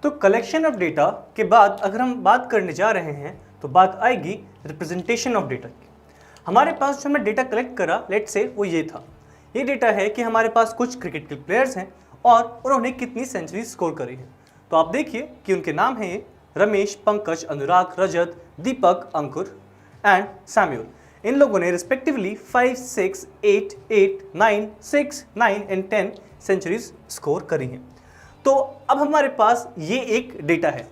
तो collection of data के बाद अगर हम बात करने जा रहे हैं तो बात आएगी रिप्रेजेंटेशन ऑफ डेटा की। हमारे पास जो हमने डेटा कलेक्ट करा, लेट्स से वो ये था। ये डेटा है कि हमारे पास कुछ क्रिकेट के प्लेयर्स हैं और उन्होंने कितनी सेंचुरी स्कोर करी है। तो आप देखिए कि उनके नाम हैं रमेश, पंकज, अनुराग, रजत, दीपक, अंकुर एंड सैम्यूल। इन लोगों ने रिस्पेक्टिवली 5, 6, 8, 8, 9, 6, 9 एंड 10 सेंचुरीज स्कोर करी हैं। तो अब हमारे पास ये एक डेटा है,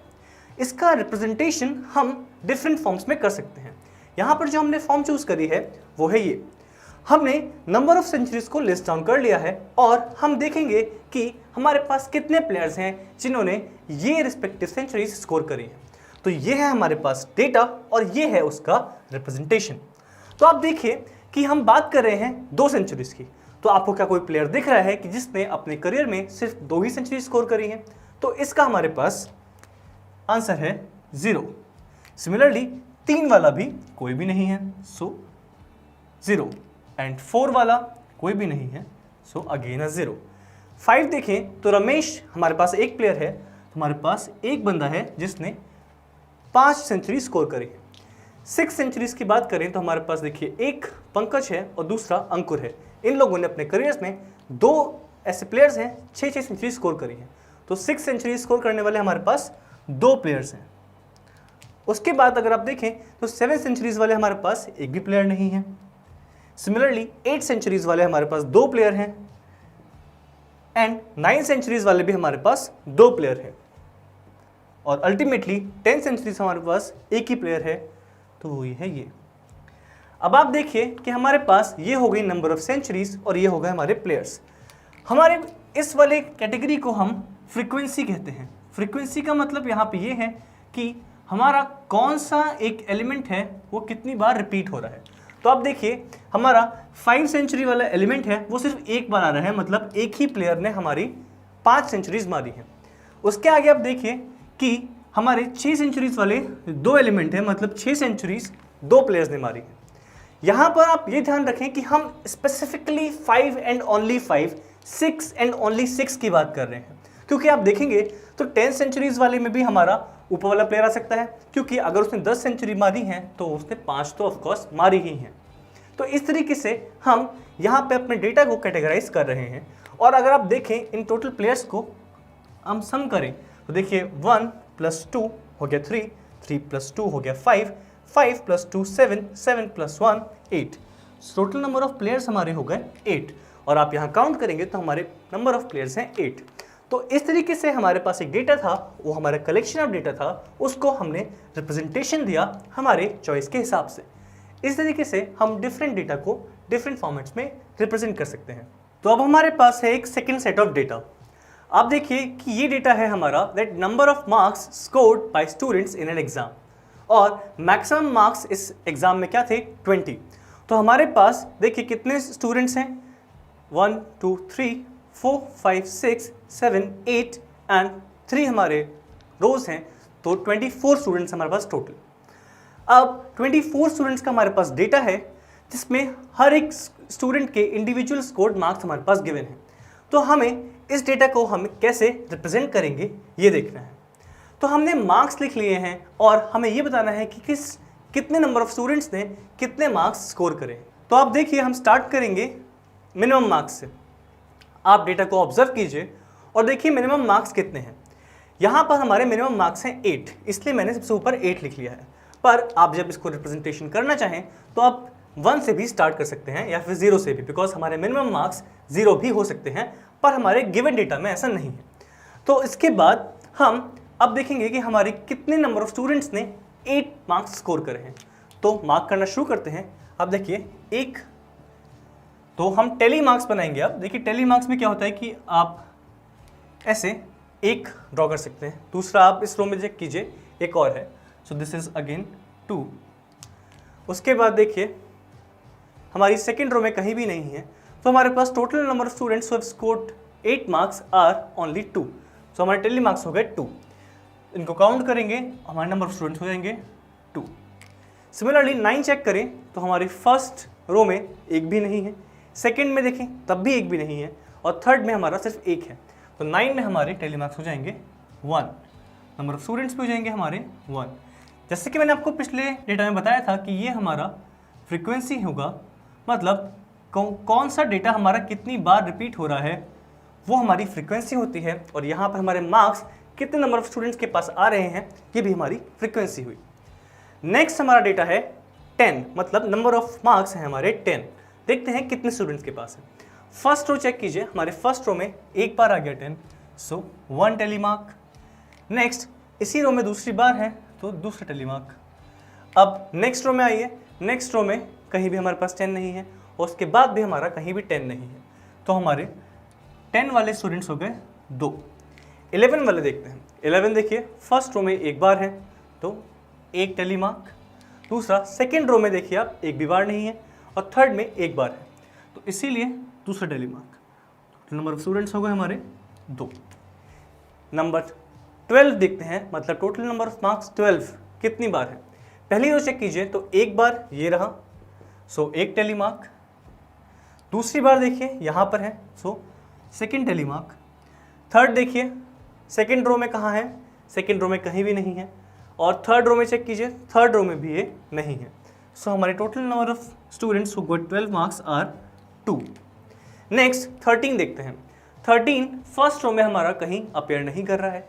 इसका रिप्रेजेंटेशन हम डिफरेंट फॉर्म्स में कर सकते हैं। यहाँ पर जो हमने फॉर्म चूज करी है वो है ये। हमने नंबर ऑफ सेंचुरीज को लिस्ट डाउन कर लिया है और हम देखेंगे कि हमारे पास कितने प्लेयर्स हैं जिन्होंने ये रिस्पेक्टिव सेंचुरीज स्कोर करी है। तो ये है हमारे पास डेटा और ये है उसका रिप्रेजेंटेशन। तो आप देखिए कि हम बात कर रहे हैं 2 सेंचुरीज की। तो आपको क्या कोई प्लेयर दिख रहा है कि जिसने अपने करियर में सिर्फ 2 ही सेंचुरी स्कोर करी है? तो इसका हमारे पास आंसर है 0। सिमिलरली 3 वाला भी कोई भी नहीं है, सो 0 एंड 4 वाला कोई भी नहीं है, सो अगेन 0। 5 देखें तो रमेश हमारे पास एक प्लेयर है, हमारे पास एक बंदा है जिसने 5 सेंचुरी स्कोर करी है। 6 सेंचुरीज की बात करें तो हमारे पास देखिए एक पंकज है और दूसरा अंकुर है। इन लोगों ने अपने करियर्स में 2 ऐसे प्लेयर्स हैं 6 सेंचुरी स्कोर करी है। तो 6 सेंचुरी स्कोर करने वाले हमारे पास 2 प्लेयर्स हैं। उसके बाद अगर आप देखें तो 7 सेंचुरीज वाले हमारे पास एक भी प्लेयर नहीं है। सिमिलरली 8 सेंचुरीज वाले हमारे पास 2 प्लेयर हैं एंड 9 सेंचुरीज वाले भी हमारे पास 2 प्लेयर हैं और अल्टीमेटली 10 सेंचुरीज हमारे पास एक ही प्लेयर है, तो वो है ये। अब आप देखिए कि हमारे पास ये हो गई नंबर ऑफ सेंचुरीज और ये हो गए हमारे प्लेयर्स। हमारे इस वाले कैटेगरी को हम फ्रीक्वेंसी कहते हैं। फ्रीक्वेंसी का मतलब यहाँ पे ये है कि हमारा कौन सा एक एलिमेंट है वो कितनी बार रिपीट हो रहा है। तो आप देखिए हमारा 5 सेंचुरी वाला एलिमेंट है वो सिर्फ एक बार आ रहा है, मतलब एक ही प्लेयर ने हमारी 5 सेंचुरीज मारी है। उसके आगे आप देखिए कि हमारे 6 सेंचुरीज वाले 2 एलिमेंट है, मतलब 6 सेंचुरीज 2 प्लेयर्स ने मारी है। यहाँ पर आप ये ध्यान रखें कि हम specifically 5 and only 5, 6 and only 6 की बात कर रहे हैं, क्योंकि आप देखेंगे तो 10 सेंचुरीज वाले में भी हमारा ऊपर वाला प्लेयर आ सकता है, क्योंकि अगर उसने 10 सेंचुरी मारी है तो उसने 5 तो ऑफकोर्स मारी ही हैं। तो इस तरीके से हम यहाँ पे अपने डेटा को कैटेगराइज कर रहे हैं। और अगर आप देखें इन टोटल प्लेयर्स को हम सम करें तो देखिए 1 + 2 हो गया 3, 3 + 2 हो गया 5, 5 + 2 7, 7 + 1 8। टोटल नंबर ऑफ प्लेयर्स हमारे हो गए 8 और आप यहाँ काउंट करेंगे तो हमारे नंबर ऑफ प्लेयर्स हैं 8। तो इस तरीके से हमारे पास एक डेटा था, वो हमारा कलेक्शन ऑफ डेटा था, उसको हमने रिप्रेजेंटेशन दिया हमारे चॉइस के हिसाब से। इस तरीके से हम डिफरेंट डेटा को डिफरेंट फॉर्मेट्स में रिप्रेजेंट कर सकते हैं। तो अब हमारे पास है एक सेकेंड सेट ऑफ डेटा। आप देखिए कि ये डेटा है हमारा that number of marks scored by students in an exam, और मैक्सिमम मार्क्स इस एग्जाम में क्या थे 20। तो हमारे पास देखिए कितने स्टूडेंट्स हैं 1 2 3 4 5 6 7 8 एंड 3 हमारे रोज हैं, तो 24 स्टूडेंट्स हमारे पास टोटल। अब 24 स्टूडेंट्स का हमारे पास डेटा है जिसमें हर एक स्टूडेंट के इंडिविजुअल स्कोर्ड मार्क्स हमारे पास गिवन है। तो हमें इस डेटा को हम कैसे रिप्रेजेंट करेंगे ये देखना है। तो हमने मार्क्स लिख लिए हैं और हमें ये बताना है कि कितने नंबर ऑफ स्टूडेंट्स ने कितने मार्क्स स्कोर करें। तो आप देखिए हम स्टार्ट करेंगे मिनिमम मार्क्स से। आप डेटा को ऑब्जर्व कीजिए और देखिए मिनिमम मार्क्स कितने हैं। यहाँ पर हमारे मिनिमम मार्क्स हैं 8, इसलिए मैंने सबसे ऊपर 8 लिख लिया है। पर आप जब इसको रिप्रेजेंटेशन करना चाहें तो आप 1 से भी स्टार्ट कर सकते हैं या फिर 0 से भी, बिकॉज हमारे मिनिमम मार्क्स 0 भी हो सकते हैं, पर हमारे गिवन डेटा में ऐसा नहीं है। तो इसके बाद हम अब देखेंगे कि हमारे कितने नंबर ऑफ स्टूडेंट्स ने 8 मार्क्स स्कोर करे हैं। तो मार्क करना शुरू करते हैं। अब देखिए एक, तो हम टेली मार्क्स बनाएंगे। अब देखिए टेली मार्क्स में क्या होता है कि आप ऐसे एक ड्रॉ कर सकते हैं, दूसरा आप इस रो में चेक कीजिए एक और है, सो दिस इज अगेन 2। उसके बाद देखिए हमारी सेकेंड रो में कहीं भी नहीं है, तो हमारे पास total number of students who have scored 8 marks are only 2। So हमारे टेली मार्क्स हो गए 2। इनको काउंट करेंगे हमारे नंबर ऑफ स्टूडेंट्स हो जाएंगे 2। सिमिलरली 9 चेक करें तो हमारी फर्स्ट रो में एक भी नहीं है, सेकेंड में देखें तब भी एक भी नहीं है, और थर्ड में हमारा सिर्फ एक है। तो 9 में हमारे टेली मार्क्स हो जाएंगे 1। नंबर ऑफ स्टूडेंट्स भी हो जाएंगे हमारे 1। जैसे कि मैंने आपको पिछले डेटा में बताया था कि ये हमारा फ्रीक्वेंसी होगा, मतलब कौन सा डेटा हमारा कितनी बार रिपीट हो रहा है वो हमारी फ्रीक्वेंसी होती है, और यहाँ पर हमारे मार्क्स कितने नंबर ऑफ स्टूडेंट्स के पास आ रहे हैं ये भी हमारी फ्रीक्वेंसी हुई। नेक्स्ट हमारा डेटा है 10, मतलब नंबर ऑफ मार्क्स हैं हमारे 10। देखते हैं कितने स्टूडेंट्स के पास है। फर्स्ट रो चेक कीजिए, हमारे फर्स्ट रो में एक बार आ गया 10, सो 1 टेलीमार्क। नेक्स्ट इसी रो में दूसरी बार है तो दूसरा टेलीमार्क। अब नेक्स्ट रो में आइए, नेक्स्ट रो में कहीं भी हमारे पास 10 नहीं है और उसके बाद भी हमारा कहीं भी 10 नहीं है, तो हमारे 10 वाले स्टूडेंट्स हो गए 2। 11 वाले देखते हैं। 11 देखिए, फर्स्ट रो में एक बार है तो एक टेलीमार्क, दूसरा सेकेंड रो में देखिए आप एक भी बार नहीं है और थर्ड में एक बार है तो इसीलिए दूसरा टेलीमार्क। टोटल नंबर ऑफ स्टूडेंट्स हो गए हमारे 2। नंबर 12 देखते हैं, मतलब टोटल नंबर ऑफ मार्क्स 12 कितनी बार है। पहली रो चेक कीजिए तो एक बार ये रहा, सो एक टेलीमार्क। दूसरी बार देखिए यहाँ पर है, सो सेकेंड टेलीमार्क। थर्ड देखिए सेकेंड रो में कहाँ है, सेकेंड रो में कहीं भी नहीं है, और थर्ड रो में चेक कीजिए, थर्ड रो में भी ये नहीं है। सो हमारे total number of students who got 12 marks are 2। Next 13 देखते हैं। 13 फर्स्ट रो में हमारा कहीं अपेयर नहीं कर रहा है।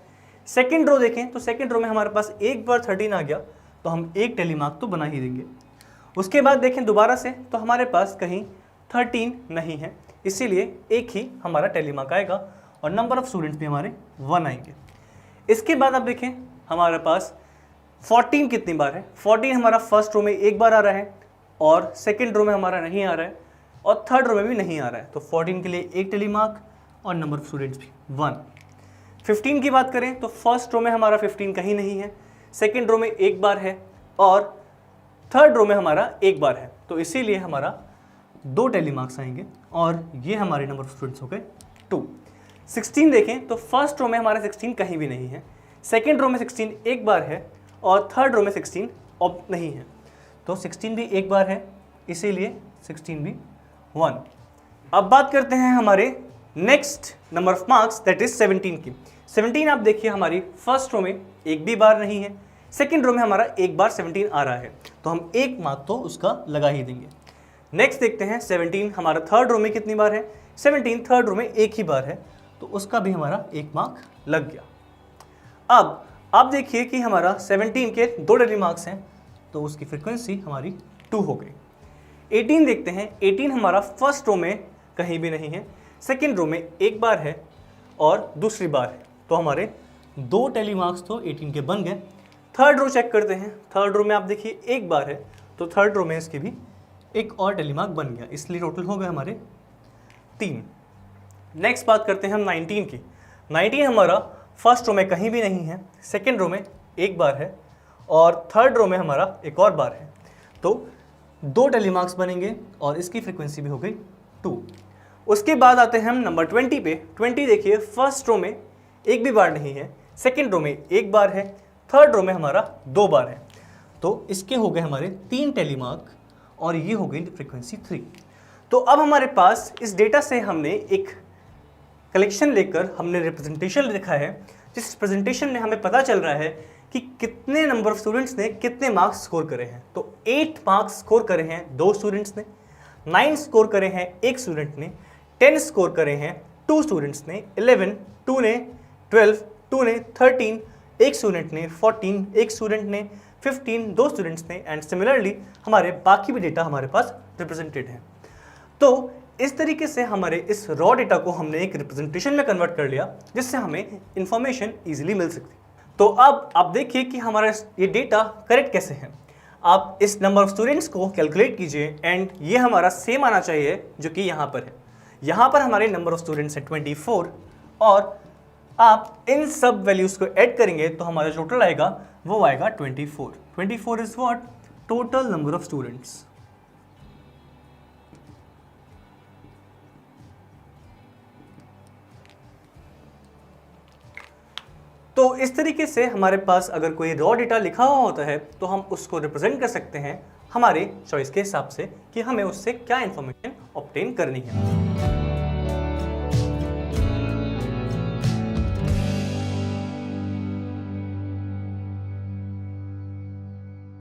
सेकेंड रो देखें तो सेकेंड रो में हमारे पास एक बार 13 आ गया तो हम एक टेलीमार्क तो बना ही देंगे। उसके बाद देखें दोबारा से तो हमारे पास कहीं 13 नहीं है, इसीलिए एक ही हमारा टेलीमार्क आएगा और नंबर ऑफ स्टूडेंट्स भी हमारे 1 आएंगे। इसके बाद आप देखें हमारे पास 14 कितनी बार है। 14 हमारा फर्स्ट रो में एक बार आ रहा है और सेकेंड रो में हमारा नहीं आ रहा है और थर्ड रो में भी नहीं आ रहा है, तो 14 के लिए एक टेलीमार्क और नंबर ऑफ स्टूडेंट्स भी 1। 15 की बात करें तो फर्स्ट रो में हमारा 15 कहीं नहीं है, सेकेंड रो में एक बार है और थर्ड रो में हमारा एक बार है, तो इसीलिए हमारा 2 टेलीमार्क्स आएंगे और ये हमारे नंबर ऑफ स्टूडेंट्स हो गए 2। 16 देखें तो फर्स्ट रो में हमारा 16 कहीं भी नहीं है, सेकेंड रो में 16 एक बार है और थर्ड रो में 16 अब नहीं है, तो 16 भी एक बार है, इसीलिए 16 भी 1। अब बात करते हैं हमारे next number of marks that is 17 की। 17 आप देखिए हमारी फर्स्ट रो में एक भी बार नहीं है, सेकेंड रो में हमारा एक बार 17 आ रहा है, तो हम एक मार्क तो उसका लगा ही देंगे। नेक्स्ट देखते हैं 17 हमारा थर्ड रो में कितनी बार है। 17 थर्ड रो में एक ही बार है, तो उसका भी हमारा एक मार्क लग गया। अब आप देखिए कि हमारा 17 के 2 टेलीमार्क्स हैं, तो उसकी फ्रीक्वेंसी हमारी 2 हो गई। 18 देखते हैं। 18 हमारा फर्स्ट रो में कहीं भी नहीं है, सेकेंड रो में एक बार है और दूसरी बार है, तो हमारे 2 टेलीमार्क्स तो 18 के बन गए। थर्ड रो चेक करते हैं। थर्ड रो में आप देखिए एक बार है, तो थर्ड रो में इसकी भी एक और टेलीमार्क बन गया, इसलिए टोटल हो गए हमारे 3। नेक्स्ट बात करते हैं हम 19 की। 19 हमारा फर्स्ट रो में कहीं भी नहीं है, सेकेंड रो में एक बार है और थर्ड रो में हमारा एक और बार है, तो 2 टेलीमार्क्स बनेंगे और इसकी फ्रीक्वेंसी भी हो गई 2। उसके बाद आते हैं हम नंबर 20 पे। 20 देखिए फर्स्ट रो में एक भी बार नहीं है, सेकेंड रो में एक बार है, थर्ड रो में हमारा 2 बार है, तो इसके हो गए हमारे 3 टेलीमार्क और ये हो गई फ्रीक्वेंसी 3। तो अब हमारे पास इस डेटा से हमने एक कलेक्शन लेकर हमने रिप्रेजेंटेशन लिखा है, जिस प्रेजेंटेशन में हमें पता चल रहा है कि कितने नंबर ऑफ स्टूडेंट्स ने कितने मार्क्स स्कोर करे हैं। तो 8 मार्क्स स्कोर करे हैं 2 स्टूडेंट्स ने, 9 स्कोर करे हैं 1 स्टूडेंट ने, 10 स्कोर करे हैं 2 स्टूडेंट्स ने, 11 2 ने, 12 2 ने, 13 1 स्टूडेंट ने, 14 1 स्टूडेंट ने, 15 2 स्टूडेंट्स ने, एंड सिमिलरली हमारे बाकी भी डेटा हमारे पास रिप्रेजेंटेड है। तो इस तरीके से हमारे इस रॉ डेटा को हमने एक रिप्रेजेंटेशन में कन्वर्ट कर लिया, जिससे हमें इंफॉर्मेशन ईजिली मिल सकती। तो अब आप देखिए कि हमारा ये डेटा करेक्ट कैसे है। आप इस नंबर ऑफ स्टूडेंट्स को कैलकुलेट कीजिए एंड ये हमारा सेम आना चाहिए जो कि यहाँ पर है। यहाँ पर हमारे नंबर ऑफ स्टूडेंट्स है 24 और आप इन सब वैल्यूज़ को ऐड करेंगे तो हमारा टोटल आएगा वो आएगा 24। 24 is what? Total number of students. तो इस तरीके से हमारे पास अगर कोई रॉ डेटा लिखा हुआ होता है तो हम उसको रिप्रेजेंट कर सकते हैं हमारे चॉइस के हिसाब से कि हमें उससे क्या इंफॉर्मेशन ऑब्टेन करनी है।